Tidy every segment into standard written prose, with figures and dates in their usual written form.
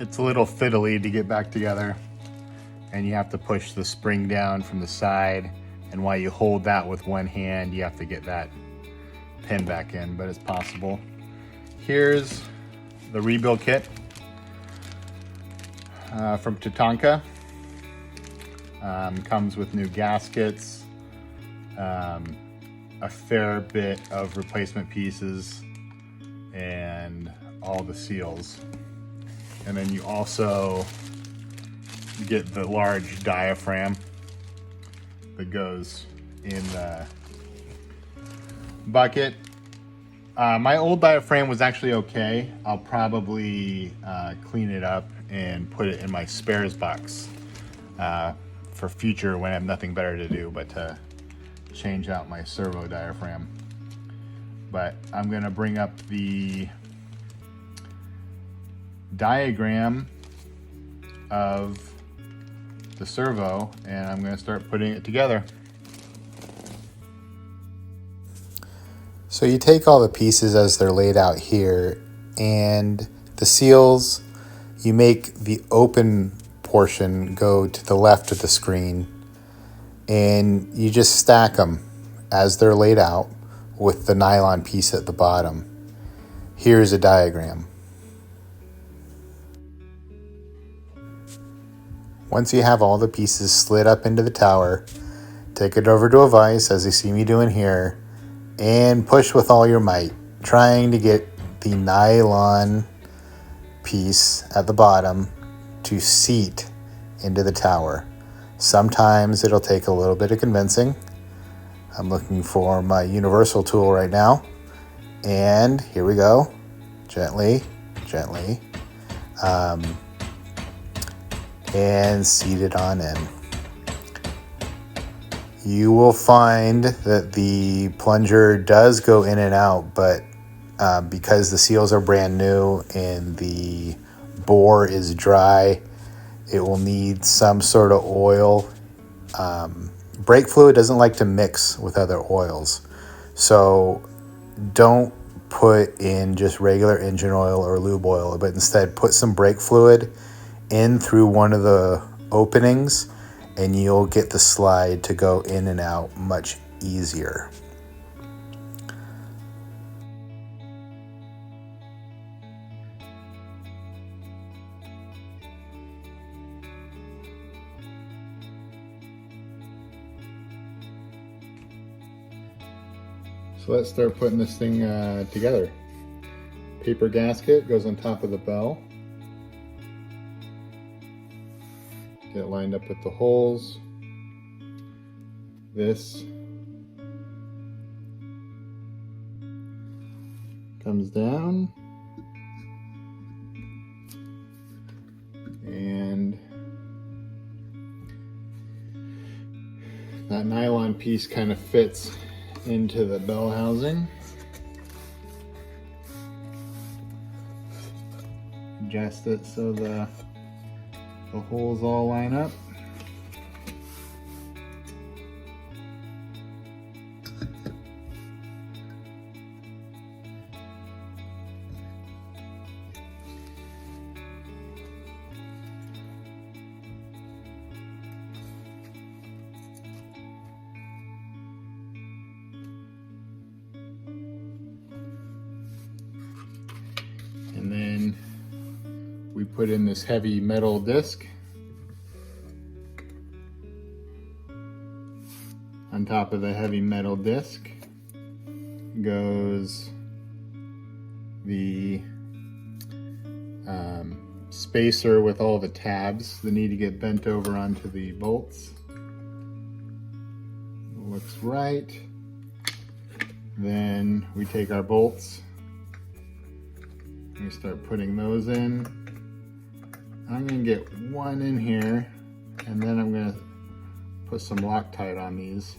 it's a little fiddly to get back together, and you have to push the spring down from the side, and while you hold that with one hand, you have to get that pin back in, but it's possible. Here's the rebuild kit from Tatanka. Comes with new gaskets, a fair bit of replacement pieces, and all the seals. And then you also get the large diaphragm that goes in the bucket. My old diaphragm was actually okay. I'll probably clean it up and put it in my spares box for future when I have nothing better to do but to change out my servo diaphragm. But I'm gonna bring up the diagram of the servo and I'm gonna start putting it together. So you take all the pieces as they're laid out here, and the seals, you make the open portion go to the left of the screen, and you just stack them as they're laid out with the nylon piece at the bottom. Here's a diagram. Once you have all the pieces slid up into the tower, take it over to a vise, as you see me doing here, and push with all your might, trying to get the nylon piece at the bottom to seat into the tower. Sometimes it'll take a little bit of convincing. I'm looking for my universal tool right now, and here we go. Gently, gently, and seat it on in. You will find that the plunger does go in and out, but because the seals are brand new and the bore is dry, it will need some sort of oil. Brake fluid doesn't like to mix with other oils, so don't put in just regular engine oil or lube oil, but instead put some brake fluid in through one of the openings, and you'll get the slide to go in and out much easier. So let's start putting this thing together. Paper gasket goes on top of the bell. Get it lined up with the holes. This comes down, and that nylon piece kind of fits into the bell housing. Adjust it so the holes all line up. And then we put in this heavy metal disc. On top of the heavy metal disc goes the spacer with all the tabs that need to get bent over onto the bolts. Looks right. Then we take our bolts. We start putting those in. I'm going to get one in here, and then I'm going to put some Loctite on these.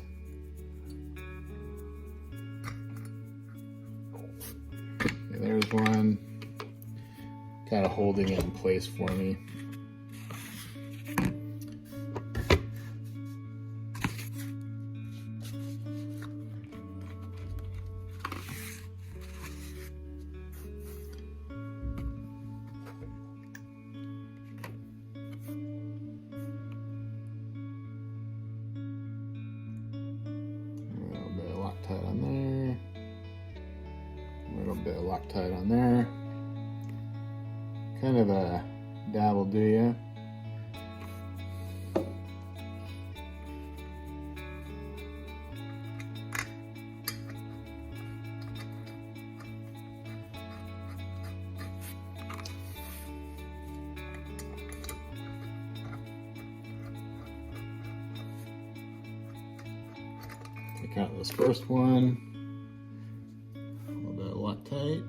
Okay, there's one. Kind of holding it in place for me. Loctite on there. Kind of a dabble, do ya? Take out this first one. A little bit of Loctite.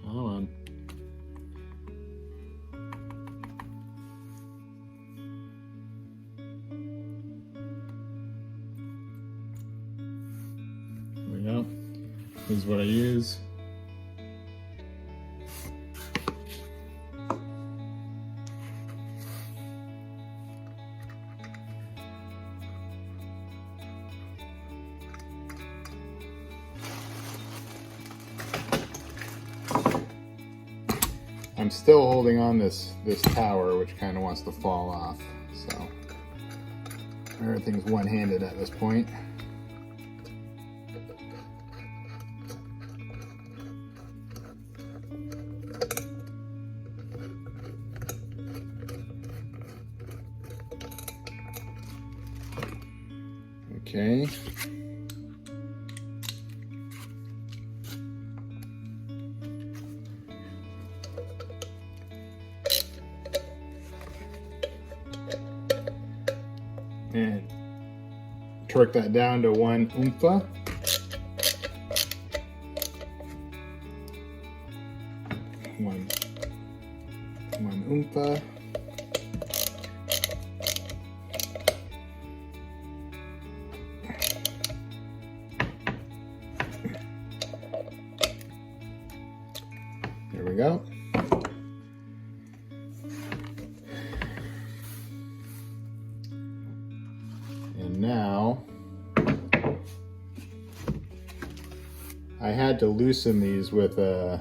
Come on. There we go. This is what I use. I'm still holding on this tower, which kind of wants to fall off, so everything's one-handed at this point. Okay. And torque that down to 1 oompa. One oompa. There we go. And now I had to loosen these with a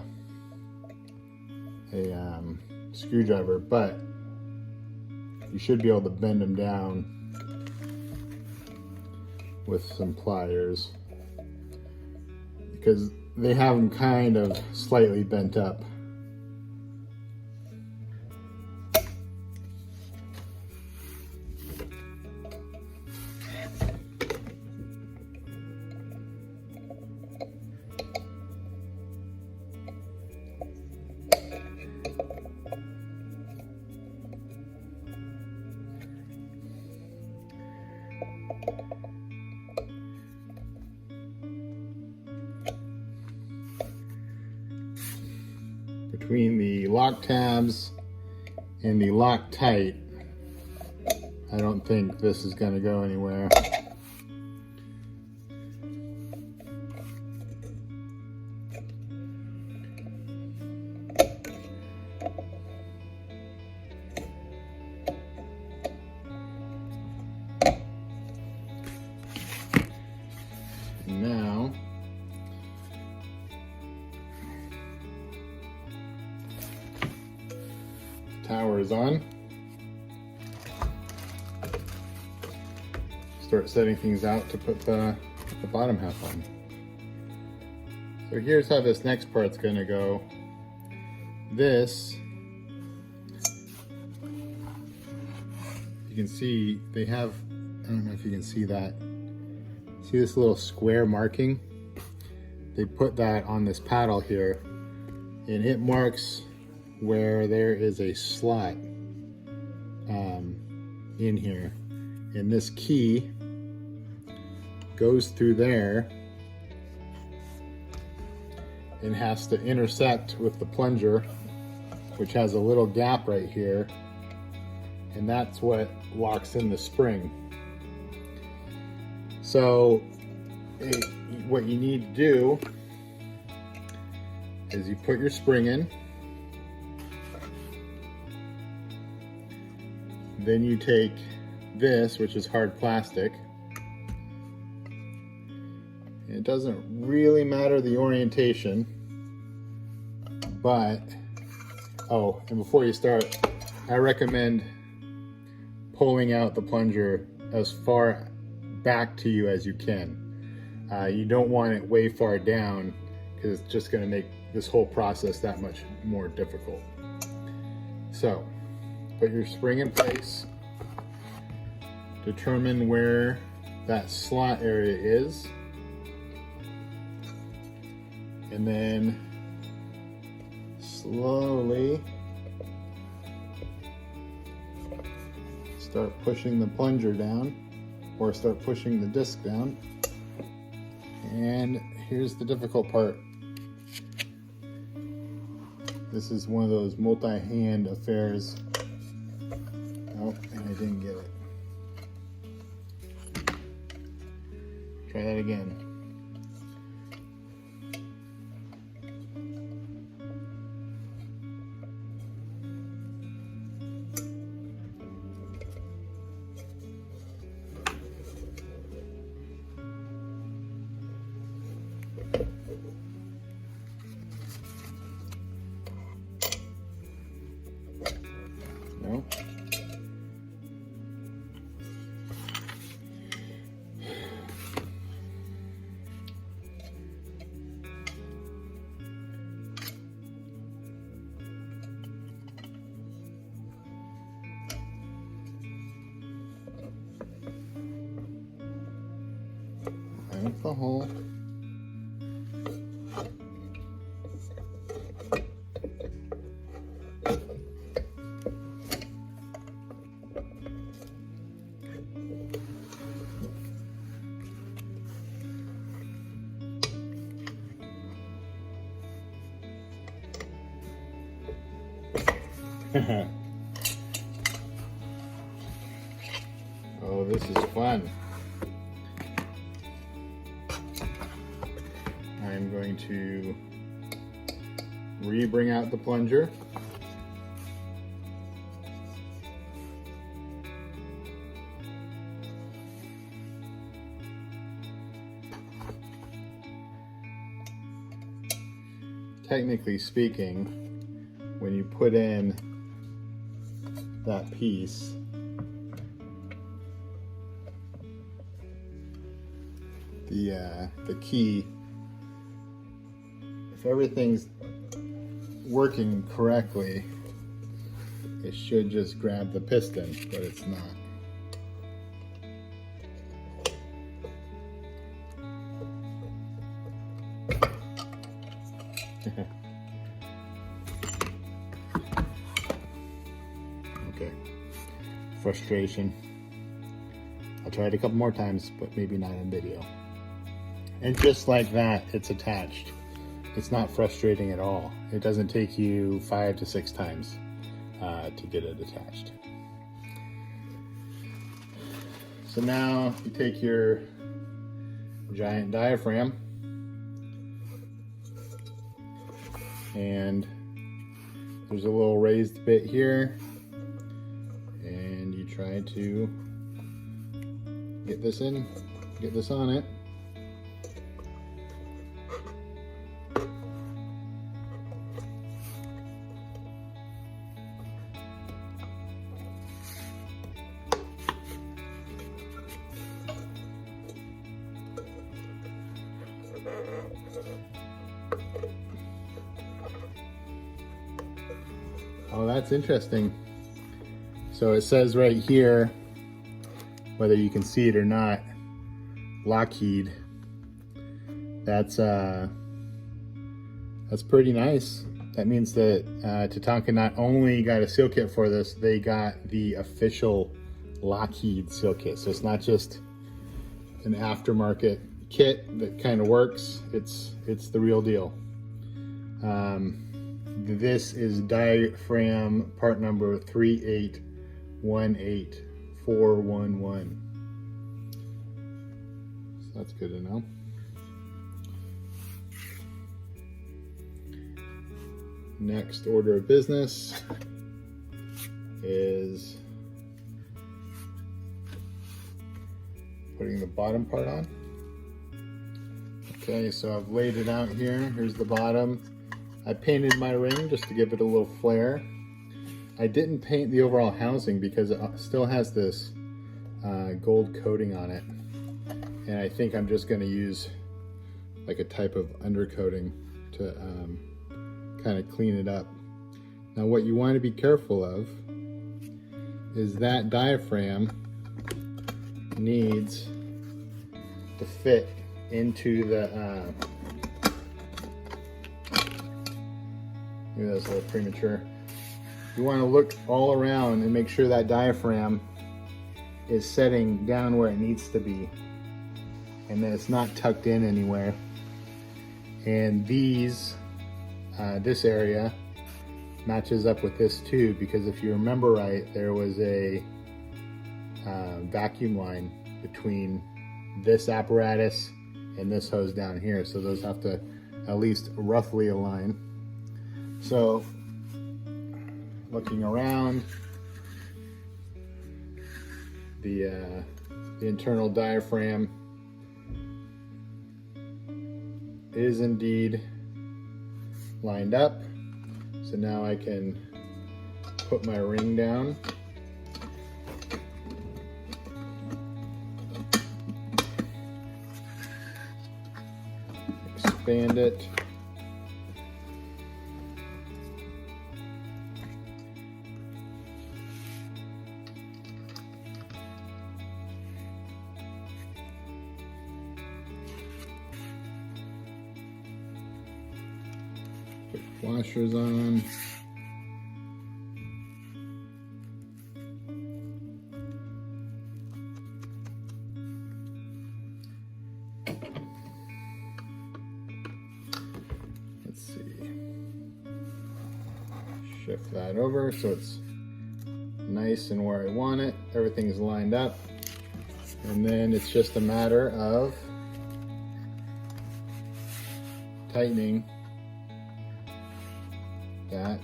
screwdriver, but you should be able to bend them down with some pliers because they have them kind of slightly bent up. Between the lock tabs and the Loctite, I don't think this is going to go anywhere. And now tower is on. Start setting things out to put the bottom half on. So here's how this next part's going to go. This, you can see they have, I don't know if you can see that. See this little square marking? They put that on this paddle here, and it marks where there is a slot in here, and this key goes through there and has to intersect with the plunger, which has a little gap right here, and that's what locks in the spring. So what you need to do is you put your spring in, then you take this, which is hard plastic. It doesn't really matter the orientation, but, oh, and before you start, I recommend pulling out the plunger as far back to you as you can. You don't want it way far down because it's just going to make this whole process that much more difficult. So put your spring in place, determine where that slot area is, and then slowly start pushing the plunger down, or start pushing the disc down. And here's the difficult part. This is one of those multi-hand affairs. Oh, and I didn't get it. Try that again. No. Out the hole. Oh, this is fun. I'm going to bring out the plunger. Technically speaking, when you put in that piece, the key, if everything's working correctly, it should just grab the piston, but it's not. Okay, frustration. I'll try it a couple more times, but maybe not on video. And just like that, it's attached. It's not frustrating at all. It doesn't take you 5 to 6 times to get it attached. So now you take your giant diaphragm and there's a little raised bit here, and you try to get this on it. Oh, that's interesting. So it says right here, whether you can see it or not, Lockheed. That's pretty nice. That means that Tatanka not only got a seal kit for this, they got the official Lockheed seal kit. So it's not just an aftermarket kit that kind of works. It's the real deal. This is diaphragm part number 3818411. So that's good to know. Next order of business is putting the bottom part on. Okay, so I've laid it out here. Here's the bottom. I painted my ring just to give it a little flair. I didn't paint the overall housing because it still has this gold coating on it. And I think I'm just going to use like a type of undercoating to kind of clean it up. Now what you want to be careful of is that diaphragm needs to fit into the maybe that's a little premature. You want to look all around and make sure that diaphragm is setting down where it needs to be and that it's not tucked in anywhere. And these this area matches up with this too, because if you remember right, there was a vacuum line between this apparatus and this hose down here, so those have to at least roughly align. So looking around, the internal diaphragm is indeed lined up. So now I can put my ring down. Expand it. Put washers on. Let's see. Shift that over so it's nice and where I want it. Everything's lined up. And then it's just a matter of tightening that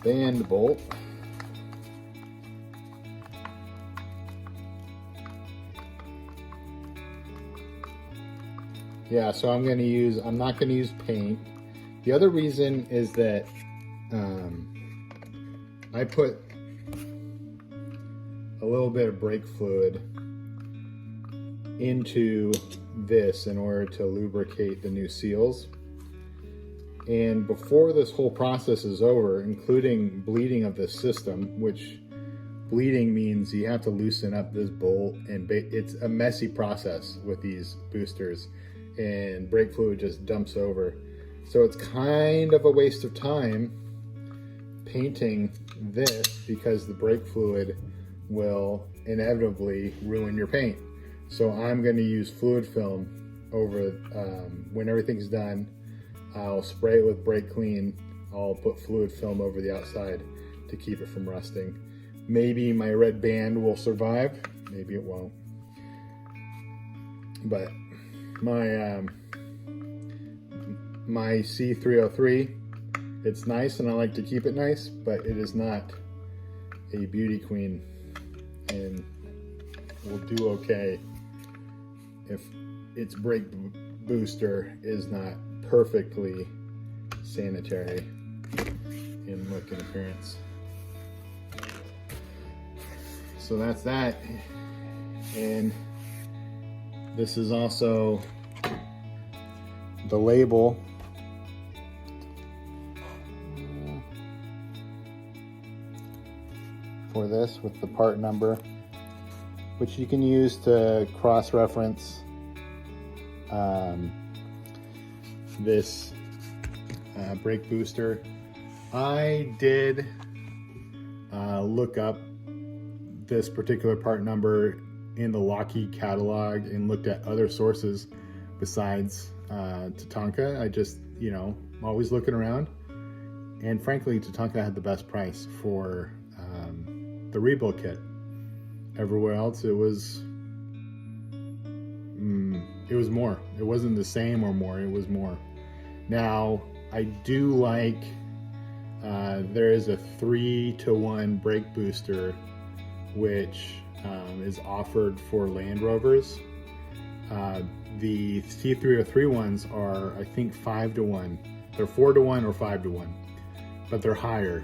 band bolt. Yeah, so I'm not going to use paint. The other reason is that I put a little bit of brake fluid into this in order to lubricate the new seals. And before this whole process is over, including bleeding of this system, which bleeding means you have to loosen up this bolt, and it's a messy process with these boosters, and brake fluid just dumps over. So it's kind of a waste of time painting this because the brake fluid will inevitably ruin your paint. So I'm going to use fluid film over when everything's done. I'll spray it with brake clean. I'll put fluid film over the outside to keep it from rusting. Maybe my red band will survive, maybe it won't. But my C303, it's nice and I like to keep it nice, but it is not a beauty queen and will do okay if its brake booster is not perfectly sanitary in look and appearance. So that's that. And this is also the label for this with the part number, which you can use to cross-reference this brake booster. I did look up this particular part number in the Lockheed catalog and looked at other sources besides Tatanka. I just, I'm always looking around, and frankly Tatanka had the best price for the rebuild kit. Everywhere else it was more. It wasn't the same or more, it was more. Now I do like there is a 3-to-1 brake booster which is offered for Land Rovers. The C303 ones are, I think, 5-to-1. They're 4-to-1 or 5-to-1, but they're higher.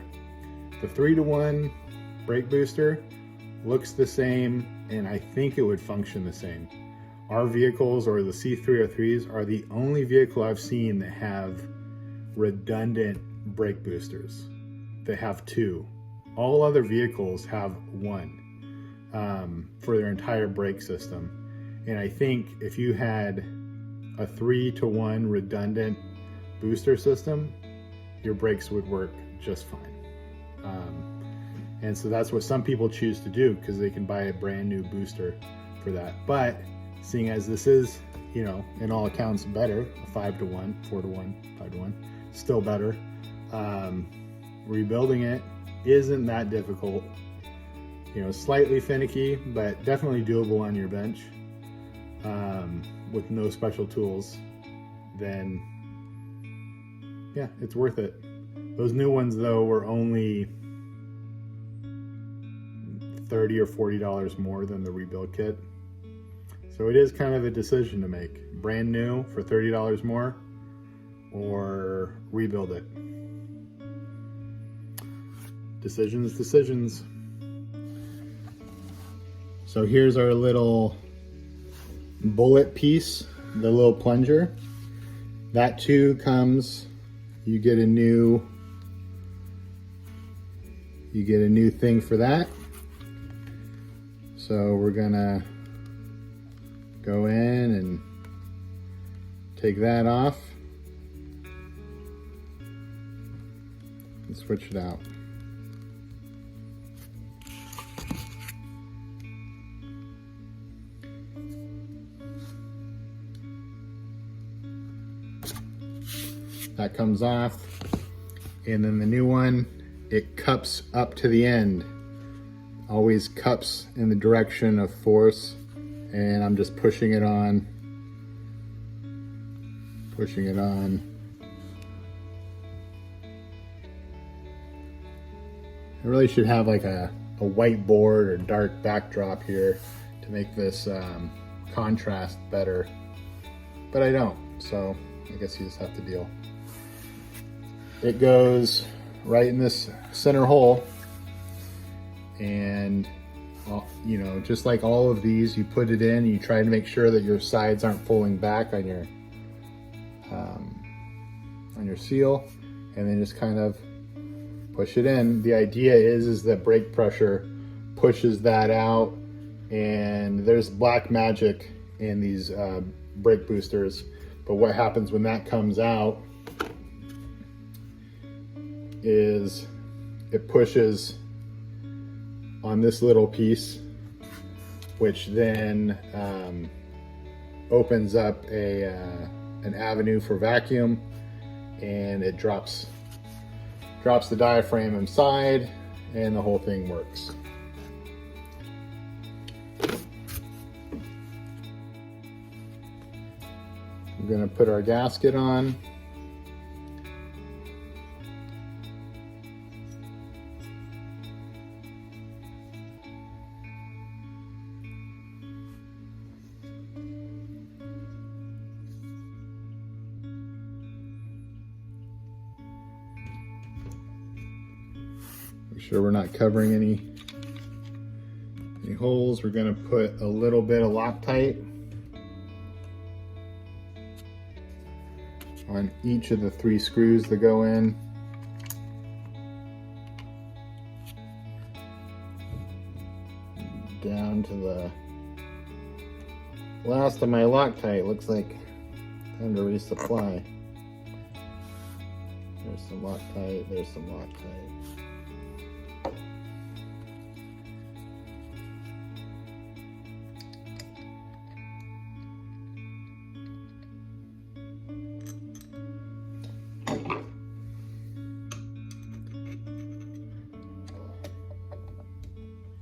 The 3-to-1 brake booster looks the same, and I think it would function the same. Our vehicles, or the C303s, are the only vehicle I've seen that have redundant brake boosters. They have 2. All other vehicles have 1 for their entire brake system. And I think if you had a 3-to-1 redundant booster system, your brakes would work just fine. And so that's what some people choose to do, because they can buy a brand new booster for that. But seeing as this is, you know, in all accounts better, 5-to-1, 4-to-1, 5-to-1, still better. Rebuilding it isn't that difficult. You know, slightly finicky, but definitely doable on your bench with no special tools. Then, yeah, it's worth it. Those new ones, though, were only $30 or $40 more than the rebuild kit. So it is kind of a decision to make. Brand new for $30 more, or rebuild it. Decisions. So here's our little bullet piece, the little plunger. That too comes, you get a new thing for that. So we're gonna go in and take that off and switch it out. That comes off, and then the new one, it cups up to the end. Always cups in the direction of force, and I'm just pushing it on. I really should have like a whiteboard or dark backdrop here to make this contrast better, but I don't, so I guess you just have to deal. It goes right in this center hole, and you know, just like all of these, you put it in and you try to make sure that your sides aren't pulling back on your seal, and then just kind of push it in. The idea is that brake pressure pushes that out, and there's black magic in these brake boosters, but what happens when that comes out is it pushes on this little piece, which then opens up an avenue for vacuum, and it drops the diaphragm inside, and the whole thing works. We're going to put our gasket on. Make sure we're not covering any holes. We're going to put a little bit of Loctite on each of the 3 screws that go in. Down to the last of my Loctite. Looks like time to resupply. There's some Loctite, there's some Loctite.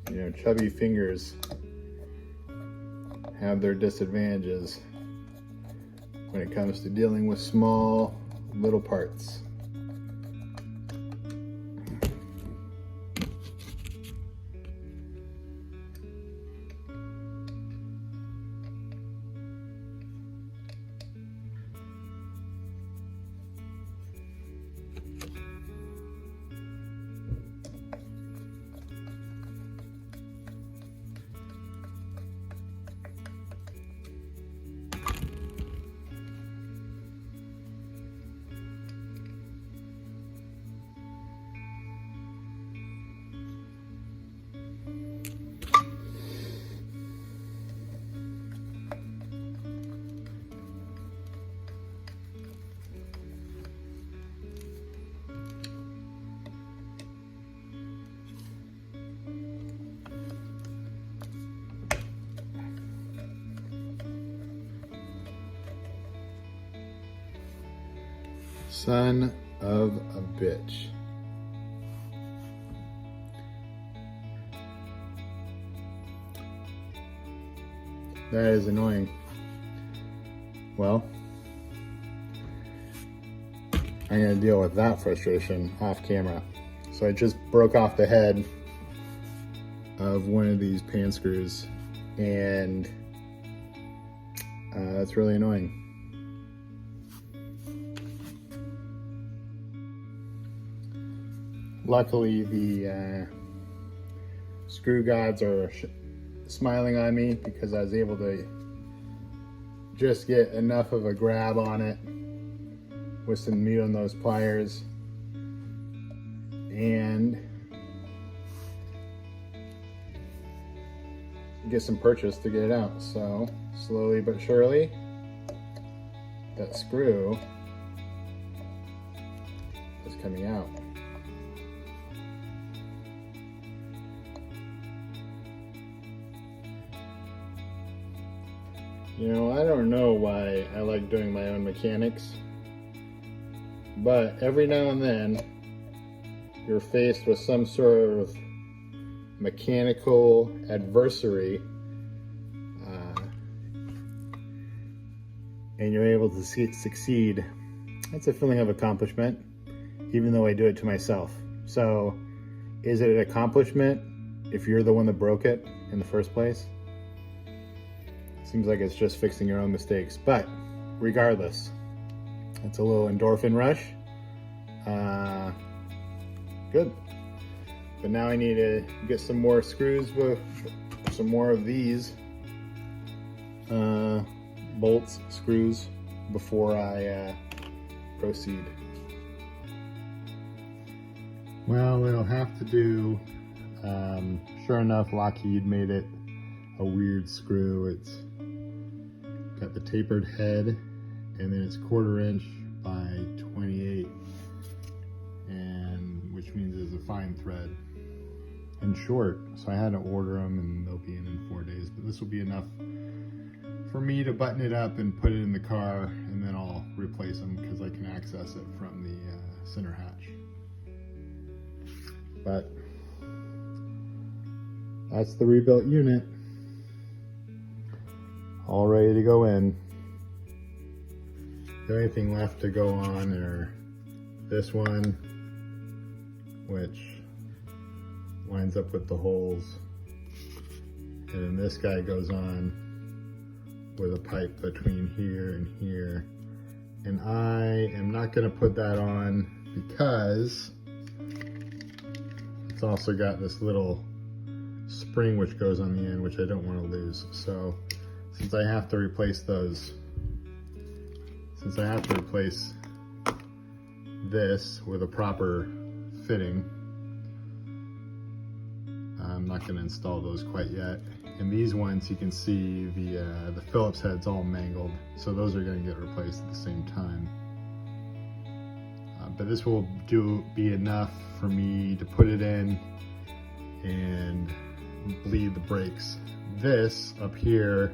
You know, chubby fingers have their disadvantages when it comes to dealing with small little parts. Son of a bitch. That is annoying. Well, I'm gonna deal with that frustration off camera. So I just broke off the head of one of these pan screws, and that's really annoying. Luckily, the screw gods are smiling on me because I was able to just get enough of a grab on it with some meat on those pliers and get some purchase to get it out. So slowly but surely, that screw is coming out. You know, I don't know why I like doing my own mechanics, but every now and then you're faced with some sort of mechanical adversary, and you're able to succeed. That's a feeling of accomplishment, even though I do it to myself. So is it an accomplishment if you're the one that broke it in the first place? Seems like it's just fixing your own mistakes, but regardless, it's a little endorphin rush. Good. But now I need to get some more screws with some more of these bolts, screws, before I proceed. Well, it'll have to do. Sure enough, Lockheed made it a weird screw. It's got the tapered head, and then it's 1/4 inch by 28, and which means it's a fine thread and short. So I had to order them, and they'll be in 4 days. But this will be enough for me to button it up and put it in the car, and then I'll replace them because I can access it from the center hatch. But that's the rebuilt unit, all ready to go in. The only thing left to go on are this one, which lines up with the holes, and then this guy goes on with a pipe between here and here. And I am not going to put that on because it's also got this little spring which goes on the end, which I don't want to lose. So since I have to replace those, since I have to replace this with a proper fitting, I'm not going to install those quite yet. And these ones, you can see the Phillips head's all mangled, so those are going to get replaced at the same time. But this will be enough for me to put it in and bleed the brakes. This up here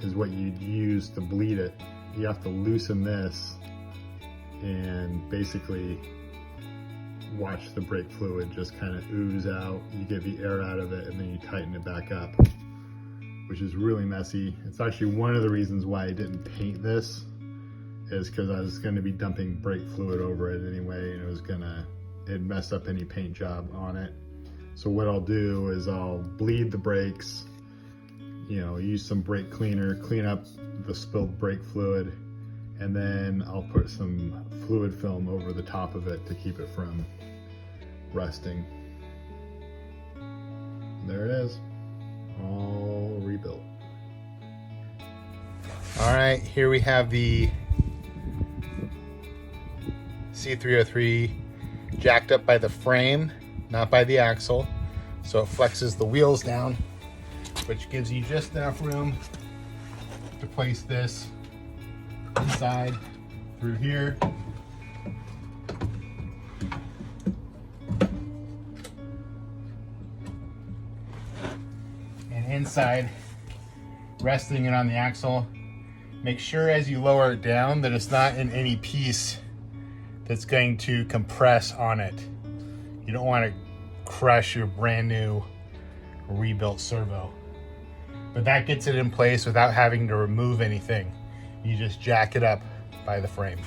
is what you'd use to bleed it. You have to loosen this and basically watch the brake fluid just kind of ooze out. You get the air out of it, and then you tighten it back up, which is really messy. It's actually one of the reasons why I didn't paint this, is because I was going to be dumping brake fluid over it anyway, and it'd mess up any paint job on it. So what I'll do is I'll bleed the brakes, use some brake cleaner, clean up the spilled brake fluid, and then I'll put some fluid film over the top of it to keep it from rusting. There it is, all rebuilt. All right, here we have the C303 jacked up by the frame, not by the axle. So it flexes the wheels down, which gives you just enough room to place this inside through here. And inside, resting it on the axle. Make sure as you lower it down that it's not in any piece that's going to compress on it. You don't want to crush your brand new rebuilt servo. But that gets it in place without having to remove anything. You just jack it up by the frame.